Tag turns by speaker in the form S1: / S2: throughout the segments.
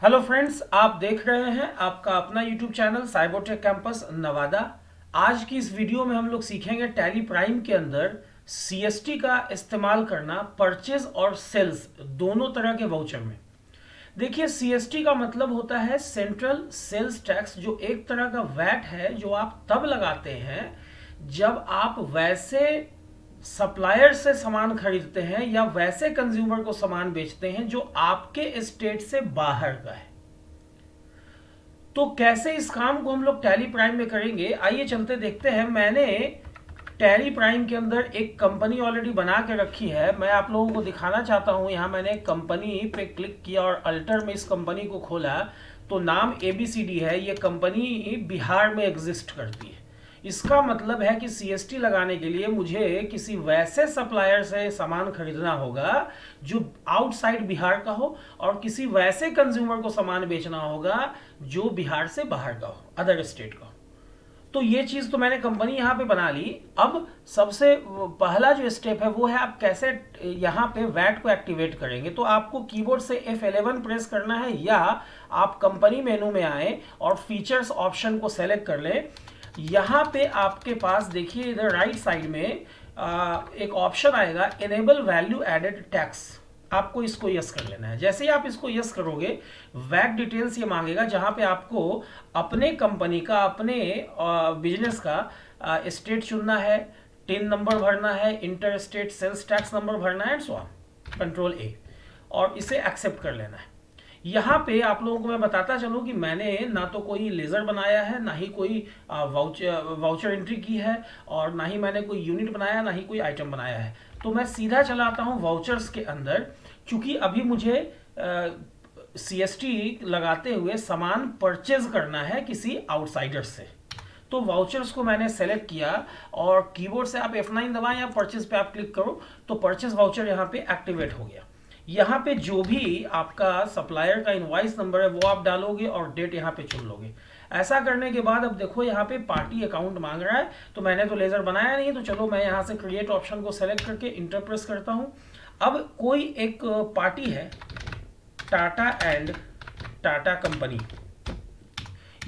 S1: Hello friends, आप देख रहे हैं आपका अपना YouTube channel Cybertech campus Nawada. आज की इस वीडियो में हम लोग सीखेंगे टैली प्राइम के अंदर सीएसटी का इस्तेमाल करना परचेज और सेल्स दोनों तरह के वाउचर में। देखिए, सीएसटी का मतलब होता है सेंट्रल सेल्स टैक्स, जो एक तरह का वैट है जो आप तब लगाते हैं जब आप वैसे सप्लायर से सामान खरीदते हैं या वैसे कंज्यूमर को सामान बेचते हैं जो आपके स्टेट से बाहर का है। तो कैसे इस काम को हम लोग टैली प्राइम में करेंगे, आइए चलते देखते हैं। मैंने टैली प्राइम के अंदर एक कंपनी ऑलरेडी बना के रखी है, मैं आप लोगों को दिखाना चाहता हूं। यहां मैंने कंपनी पे क्लिक किया और अल्टर में इस कंपनी को खोला तो नाम ABCD है। ये कंपनी बिहार में एग्जिस्ट करती है। इसका मतलब है कि सीएसटी लगाने के लिए मुझे किसी वैसे सप्लायर से सामान खरीदना होगा जो आउटसाइड बिहार का हो, और किसी वैसे कंज्यूमर को सामान बेचना होगा जो बिहार से बाहर का हो, अदर स्टेट का हो। तो ये चीज तो मैंने कंपनी यहाँ पे बना ली। अब सबसे पहला जो स्टेप है वो है आप कैसे यहाँ पे वैट को एक्टिवेट करेंगे। तो आपको कीबोर्ड से F11 प्रेस करना है, या आप कंपनी मेनू में आए और फीचर्स ऑप्शन को सेलेक्ट कर लें। यहाँ पे आपके पास देखिए इधर राइट साइड में एक ऑप्शन आएगा इनेबल वैल्यू एडेड टैक्स। आपको इसको यस कर लेना है। जैसे ही आप इसको यस करोगे, वैट डिटेल्स ये मांगेगा जहां पे आपको अपने कंपनी का, अपने बिजनेस का स्टेट चुनना है, टिन नंबर भरना है, inter state sales tax number भरना है, and so on. Control A और इसे एक्सेप्ट कर लेना है। यहाँ पे आप लोगों को मैं बताता चलूँ कि मैंने ना तो कोई लेज़र बनाया है, ना ही कोई वाउचर एंट्री की है, और ना ही मैंने कोई यूनिट बनाया, ना ही कोई आइटम बनाया है। तो मैं सीधा चला आता हूँ वाउचर्स के अंदर, क्योंकि अभी मुझे सीएसटी लगाते हुए सामान परचेज करना है किसी आउटसाइडर से। तो वाउचर्स को मैंने सेलेक्ट किया और कीबोर्ड से आप F9 दबाएं या परचेज पे आप क्लिक करो तो परचेज वाउचर यहाँ पे एक्टिवेट हो गया। यहाँ पे जो भी आपका सप्लायर का इनवॉइस नंबर है वो आप डालोगे और डेट यहाँ पे चुन लोगे। ऐसा करने के बाद अब देखो यहाँ पे पार्टी अकाउंट मांग रहा है, तो मैंने तो लेजर बनाया नहीं, तो चलो मैं यहाँ से क्रिएट ऑप्शन को सेलेक्ट करके इंटर प्रेस करता हूँ। अब कोई एक पार्टी है टाटा एंड टाटा कंपनी,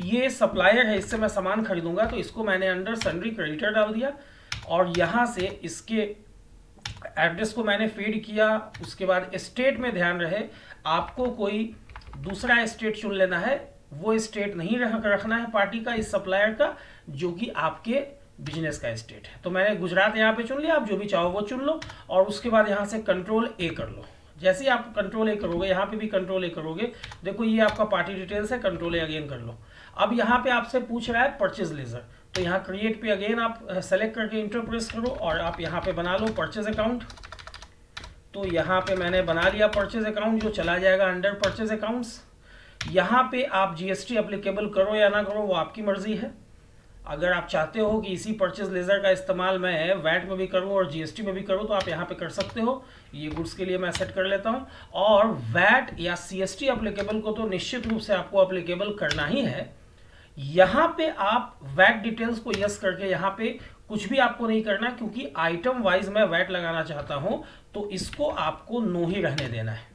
S1: ये सप्लायर है, इससे मैं सामान खरीदूंगा, तो इसको मैंने अंडर सन्ड्री क्रेडिटर डाल दिया और यहाँ से इसके एड्रेस को मैंने फीड किया। उसके बाद स्टेट में ध्यान रहे आपको कोई दूसरा स्टेट चुन लेना है, वो स्टेट नहीं रखना है पार्टी का, इस सप्लायर का, जो कि आपके बिजनेस का स्टेट है। तो मैंने गुजरात यहाँ पे चुन लिया, आप जो भी चाहो वो चुन लो और उसके बाद यहाँ से कंट्रोल A कर लो। जैसे ही आप कंट्रोल A करोगे, यहाँ पे भी कंट्रोल A करोगे, देखो ये आपका पार्टी डिटेल्स है, कंट्रोल A अगेन कर लो। अब यहाँ पे आपसे पूछ रहा है परचेज लेजर, तो यहाँ क्रिएट पे अगेन आप सेलेक्ट करके इंटर प्रेस करो और आप यहाँ पे बना लो परचेज अकाउंट। तो यहाँ पे मैंने बना लिया परचेज अकाउंट, जो चला जाएगा अंडर परचेज अकाउंट्स। यहाँ पे आप जीएसटी अप्लीकेबल करो या ना करो वो आपकी मर्जी है। अगर आप चाहते हो कि इसी परचेज लेजर का इस्तेमाल मैं वैट में भी करूं और जीएसटी में भी करूं तो आप यहाँ पे कर सकते हो। ये गुड्स के लिए मैं सेट कर लेता हूं। और वैट या सीएसटी अप्लीकेबल को तो निश्चित रूप से आपको अप्लीकेबल करना ही है। यहाँ पे आप वैट डिटेल्स को यस करके यहाँ पे कुछ भी आपको नहीं करना, क्योंकि आइटम वाइज मैं वैट लगाना चाहता हूं, तो इसको आपको नो ही रहने देना है।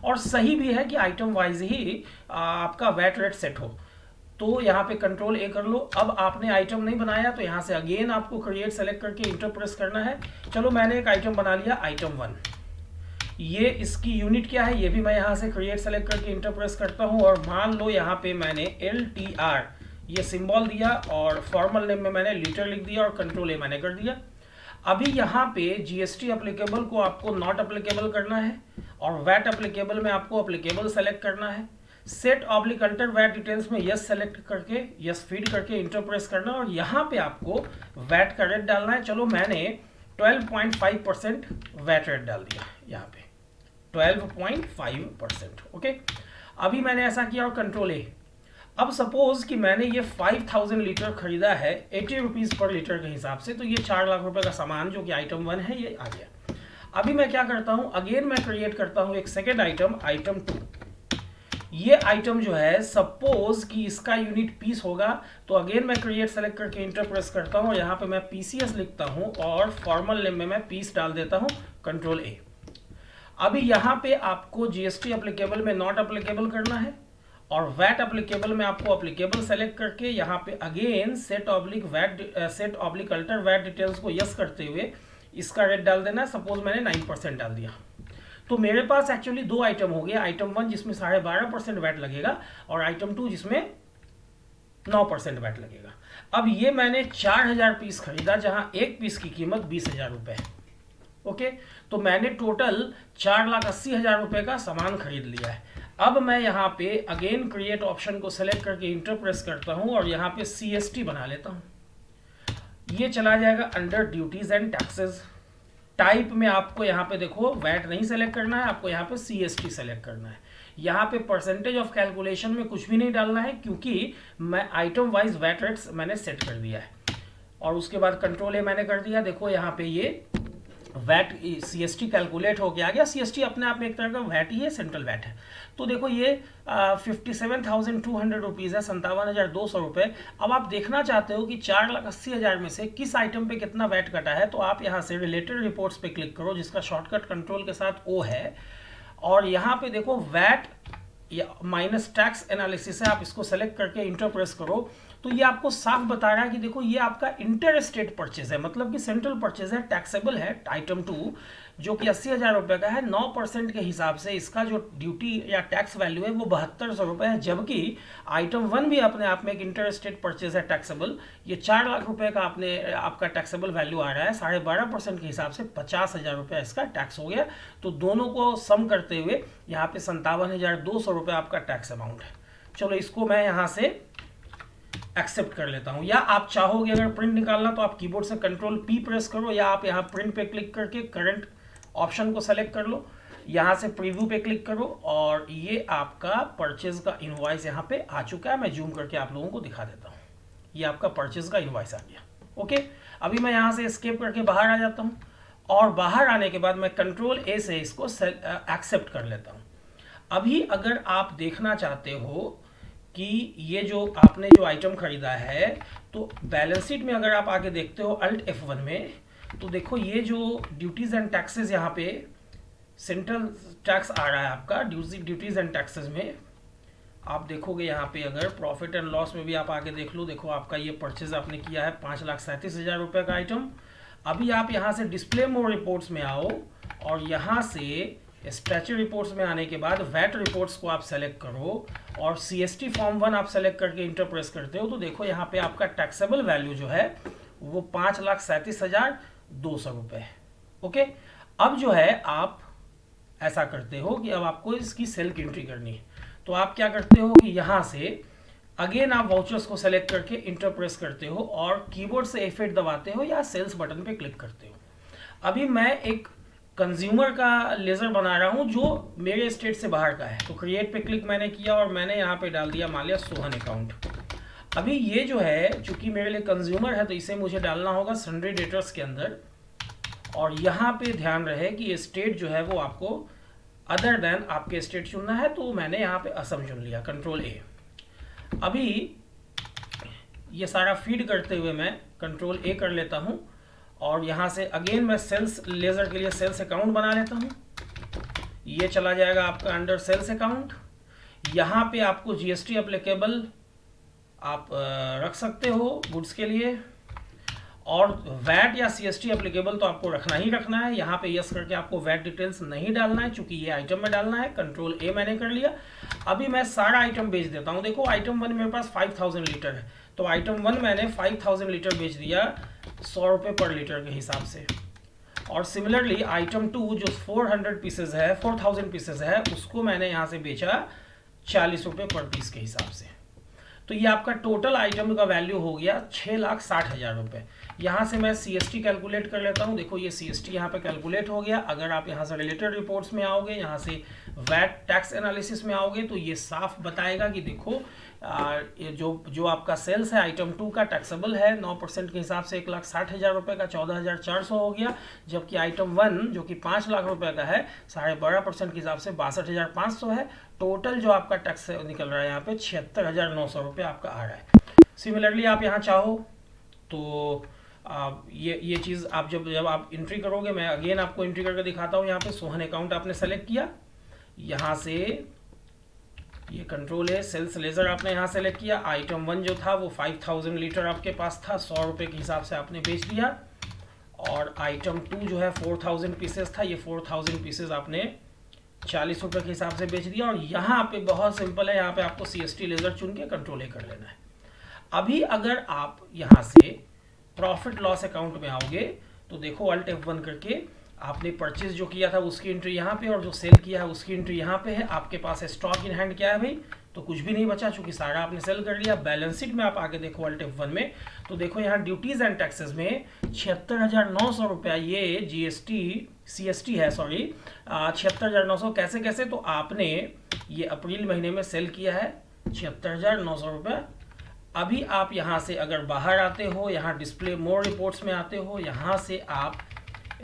S1: और सही भी है कि आइटम वाइज ही आपका वैट रेट सेट हो। तो यहाँ पे कंट्रोल A कर लो। अब आपने आइटम नहीं बनाया तो यहाँ से अगेन आपको क्रिएट सेलेक्ट करके इंटर प्रेस करना है। चलो मैंने एक आइटम बना लिया, आइटम 1। ये इसकी यूनिट क्या है ये भी मैं यहाँ से क्रिएट सेलेक्ट करके इंटर प्रेस करता हूँ, और मान लो यहाँ पे मैंने LTR ये सिंबल दिया और फॉर्मल नेम में मैंने लीटर लिख दिया और कंट्रोल A मैंने कर दिया। अभी यहाँ पे जीएसटी अप्लीकेबल को आपको नॉट अप्लीकेबल करना है और वैट अप्लीकेबल में आपको अप्लीकेबल सेलेक्ट करना है। Set oblique alter VAT details में यस सेलेक्ट करके यस फीड करके इंटर प्रेस करना और यहाँ पे आपको वैट का रेट डालना है। चलो मैंने 12.5% वैट रेट डाल दिया, यहाँ पे 12.5%। ओके, अभी मैंने ऐसा किया और कंट्रोल A। अब सपोज कि मैंने ये 5000 लीटर खरीदा है 80 रुपीज़ पर लीटर के हिसाब से, तो ये 4 लाख रुपए का सामान जो कि आइटम 1 है ये आ गया। अभी मैं क्या करता हूँ, अगेन मैं क्रिएट करता हूँ एक सेकेंड आइटम, आइटम 2। ये आइटम जो है सपोज कि इसका यूनिट पीस होगा, तो अगेन मैं क्रिएट सेलेक्ट करके इंटर प्रेस करता हूँ और यहाँ पे मैं PCS लिखता हूँ और फॉर्मल नेम में मैं पीस डाल देता हूँ, कंट्रोल A। अभी यहाँ पे आपको जीएसटी अप्लीकेबल में नॉट अप्लीकेबल करना है और वैट अप्लीकेबल में आपको अप्लीकेबल सेलेक्ट करके यहाँ पे again set oblique alter VAT details को यस करते हुए इसका रेट डाल देना। सपोज मैंने 9% डाल दिया, तो मेरे पास एक्चुअली दो आइटम हो गया, आइटम 1 जिसमें 12.5% वैट लगेगा और आइटम 2 जिसमें 9% वैट लगेगा। अब ये मैंने 4000 पीस खरीदा, जहां एक पीस की कीमत 20,000 रुपए है। ओके, तो मैंने टोटल 4,80,000 रुपए का सामान खरीद लिया है। अब मैं यहाँ पे अगेन क्रिएट ऑप्शन को सेलेक्ट करके इंटर प्रेस करता हूँ और यहाँ पे CST बना लेता हूँ। ये चला जाएगा under duties and taxes. Type में आपको यहाँ पे देखो वैट नहीं सेलेक्ट करना है, आपको यहाँ पे CST सेलेक्ट करना है। यहाँ पे परसेंटेज ऑफ कैलकुलेशन में कुछ भी नहीं डालना है, क्योंकि मैं आइटम वाइज वैट रेट्स मैंने सेट कर दिया है। और उसके बाद कंट्रोल ए मैंने कर दिया। देखो यहाँ पे ये वैट CST कैलकुलेट हो गया। CST अपने आप में एक तरह का वैट ही है, सेंट्रल वैट है। तो देखो ये 57,200 रुपीज़ है, 57,200 रुपये। अब आप देखना चाहते हो कि 4,80,000 में से किस आइटम पे कितना वैट कटा है, तो आप यहाँ से रिलेटेड रिपोर्ट्स पे क्लिक करो, जिसका शॉर्टकट कंट्रोल के साथ O है, और यहाँ पे देखो वैट या माइनस टैक्स एनालिसिस है, आप इसको सेलेक्ट करके इंटर प्रेस करो, तो ये आपको साफ बता रहा है कि देखो ये आपका इंटर स्टेट परचेज है, मतलब कि सेंट्रल परचेज है, टैक्सेबल है। आइटम 2 जो कि 80,000 रुपये का है, 9% के हिसाब से इसका जो ड्यूटी या टैक्स वैल्यू है वो 7200 रुपये है। जबकि आइटम 1 भी अपने आप में एक इंटर स्टेट परचेज है, टैक्सेबल। ये 4 लाख रुपए का आपका टैक्सेबल वैल्यू आ रहा है, 12.5% के हिसाब से 50,000 रुपये इसका टैक्स हो गया। तो दोनों को सम करते हुए यहाँ पे 57,200 रुपये आपका टैक्स अमाउंट है। चलो इसको मैं यहाँ से एक्सेप्ट कर लेता हूं। या आप चाहोगे अगर प्रिंट निकालना तो आप कीबोर्ड से कंट्रोल P प्रेस करो, या आप यहाँ प्रिंट पे क्लिक करके करंट ऑप्शन को सेलेक्ट कर लो, यहाँ से प्रीव्यू पे क्लिक करो, और ये आपका परचेज का इनवॉइस यहाँ पे आ चुका है। मैं जूम करके आप लोगों को दिखा देता हूँ। ये आपका परचेज का इनवॉइस आ गया। ओके, अभी मैं यहाँ से एस्केप करके बाहर आ जाता हूँ, और बाहर आने के बाद मैं कंट्रोल A से इसको एक्सेप्ट कर लेता हूँ। अभी अगर आप देखना चाहते हो कि ये जो आपने जो आइटम खरीदा है, तो बैलेंस शीट में अगर आप आगे देखते हो Alt F1 में, तो देखो ये जो ड्यूटीज एंड टैक्सेस यहाँ पे सेंट्रल टैक्स आ रहा है आपका ड्यूटीज एंड टैक्सेस में। आप देखोगे यहाँ पे अगर प्रॉफिट एंड लॉस में भी आप आगे देख लो, देखो आपका ये परचेज आपने किया है 5,37,000 रुपये का आइटम। अभी आप यहाँ से डिस्प्ले मोर रिपोर्ट्स में आओ, और यहाँ से स्टैच्यू रिपोर्ट्स में आने के बाद वैट रिपोर्ट्स को आप सेलेक्ट करो, और CST फॉर्म 1 आप सेलेक्ट करके इंटर प्रेस करते हो, तो देखो यहाँ पे आपका टैक्सेबल वैल्यू जो है वो 5,37,200 रुपये है। ओके, अब जो है आप ऐसा करते हो कि अब आपको इसकी सेल की एंट्री करनी है, तो आप क्या करते हो कि यहाँ से अगेन आप वाउचर्स को सेलेक्ट करके इंटर प्रेस करते हो, और कीबोर्ड से F8 दबाते हो या सेल्स बटन पे क्लिक करते हो। अभी मैं एक कंज्यूमर का लेजर बना रहा हूं जो मेरे स्टेट से बाहर का है, तो क्रिएट पे क्लिक मैंने किया और मैंने यहाँ पे डाल दिया मान लिया सोहन अकाउंट। अभी ये जो है चूंकि मेरे लिए कंज्यूमर है, तो इसे मुझे डालना होगा सन्ड्री डेटर्स के अंदर, और यहाँ पे ध्यान रहे कि ये स्टेट जो है वो आपको अदर देन आपके स्टेट चुनना है, तो मैंने यहाँ पे असम चुन लिया, कंट्रोल A। अभी ये सारा फीड करते हुए मैं कंट्रोल A कर लेता हूँ, और यहाँ से अगेन मैं सेल्स लेजर के लिए सेल्स अकाउंट बना लेता हूँ। ये चला जाएगा आपका अंडर सेल्स अकाउंट। यहाँ पे आपको GST एप्लीकेबल आप रख सकते हो गुड्स के लिए, और वैट या CST एप्लीकेबल तो आपको रखना ही रखना है। यहाँ पे यस करके आपको वैट डिटेल्स नहीं डालना है, चूंकि ये आइटम में डालना है। कंट्रोल A मैंने कर लिया। अभी मैं सारा आइटम बेच देता हूँ। देखो आइटम 1 मेरे पास 5,000 लीटर है, तो आइटम 1 मैंने 5,000 लीटर बेच दिया 100 रुपये पर लीटर के हिसाब से। और सिमिलरली आइटम 2 जो 400 पीसेज है, 4,000 पीसेज है, उसको मैंने यहाँ से बेचा 40 रुपये पर पीस के हिसाब से। तो ये आपका टोटल आइटम का वैल्यू हो गया 6,60,000 रुपये। यहाँ से मैं CST कैलकुलेट कर लेता हूँ। देखो ये CST यहाँ पे कैलकुलेट हो गया। अगर आप यहाँ से रिलेटेड रिपोर्ट्स में आओगे, यहाँ से वैट टैक्स एनालिसिस में आओगे, तो ये साफ बताएगा कि देखो ये जो आपका सेल्स है आइटम 2 का टैक्सेबल है 9% के हिसाब से 1,60,000 रुपये का 14,400 हो गया। जबकि आइटम 1 जो कि 5 लाख रुपए का है 12.5% के हिसाब से 62,500 है। टोटल जो आपका टैक्स निकल रहा है यहाँ पे 76,900 रुपये आपका आ रहा है। सिमिलरली आप यहाँ चाहो तो ये चीज़ आप जब आप एंट्री करोगे, मैं अगेन आपको एंट्री करके दिखाता हूँ। यहाँ पे सोहन अकाउंट आपने सेलेक्ट किया, यहाँ से ये कंट्रोल है, सेल्स लेज़र आपने यहाँ सेलेक्ट किया। आइटम 1 जो था वो 5000 लीटर आपके पास था, 100 रुपये के हिसाब से आपने बेच दिया। और आइटम 2 जो है 4000 पीसेस था, ये 4000 पीसेस आपने 40 रुपये के हिसाब से बेच दिया। और यहाँ पे बहुत सिंपल है, यहाँ पे आपको CST लेज़र चुन के कंट्रोल ए कर लेना है। अभी अगर आप यहाँ से प्रॉफिट लॉस अकाउंट में आओगे तो देखो Alt F1 करके आपने परचेज जो किया था उसकी एंट्री यहाँ पे और जो सेल किया है उसकी एंट्री यहाँ पे है। आपके पास स्टॉक इन हैंड क्या है भाई, तो कुछ भी नहीं बचा चूंकि सारा आपने सेल कर लिया। बैलेंस शीट में आप आगे देखो Alt F1 में, तो देखो यहाँ ड्यूटीज एंड टैक्सेस में 76,900 रुपया ये GST CST है, सॉरी 76,900। कैसे कैसे, तो आपने ये अप्रैल महीने में सेल किया है 76,900 रुपया। अभी आप यहाँ से अगर बाहर आते हो, यहाँ डिस्प्ले मोर रिपोर्ट्स में आते हो, यहाँ से आप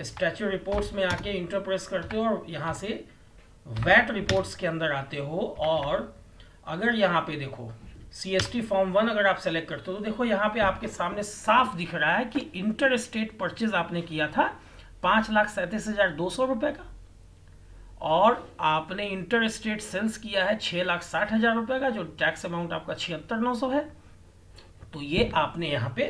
S1: स्टैच्यू रिपोर्ट्स में आके इंटर प्रेस करते हो और यहाँ से वैट रिपोर्ट्स के अंदर आते हो। और अगर यहाँ पे देखो CST फॉर्म 1 अगर आप सेलेक्ट करते हो तो देखो यहाँ पे आपके सामने साफ दिख रहा है कि इंटर स्टेट परचेज आपने किया था 5,37,200 रुपये का, और आपने इंटर स्टेट सेल्स किया है 6,60,000 रुपये का, जो टैक्स अमाउंट आपका 76,900 है। तो ये आपने यहाँ पे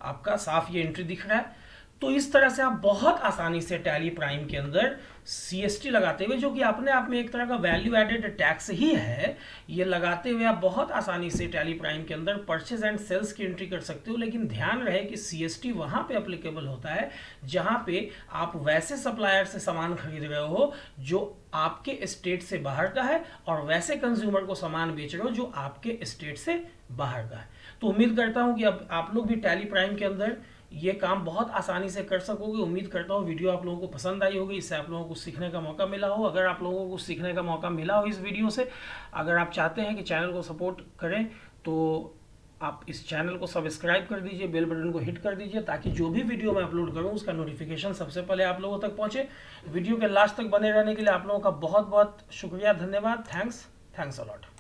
S1: आपका साफ ये एंट्री दिख रहा है। तो इस तरह से आप बहुत आसानी से टैली प्राइम के अंदर CST लगाते हुए, जो कि अपने आप में एक तरह का वैल्यू एडेड टैक्स ही है, ये लगाते हुए आप बहुत आसानी से टैली प्राइम के अंदर परचेज एंड सेल्स की एंट्री कर सकते हो। लेकिन ध्यान रहे कि CST वहाँ पे एप्लीकेबल होता है जहाँ पे आप वैसे सप्लायर से सामान खरीद रहे हो जो आपके स्टेट से बाहर का है, और वैसे कंज्यूमर को सामान बेच रहे हो जो आपके स्टेट से बाहर का है। तो उम्मीद करता हूँ कि अब आप लोग भी टैली प्राइम के अंदर ये काम बहुत आसानी से कर सकोगे। उम्मीद करता हूँ वीडियो आप लोगों को पसंद आई होगी, इससे आप लोगों को सीखने का मौका मिला हो। अगर आप लोगों को सीखने का मौका मिला हो इस वीडियो से, अगर आप चाहते हैं कि चैनल को सपोर्ट करें तो आप इस चैनल को सब्सक्राइब कर दीजिए, बेल बटन को हिट कर दीजिए, ताकि जो भी वीडियो मैं अपलोड करूँ उसका नोटिफिकेशन सबसे पहले आप लोगों तक पहुँचे। वीडियो के लास्ट तक बने रहने के लिए आप लोगों का बहुत बहुत शुक्रिया, धन्यवाद। Thanks a lot.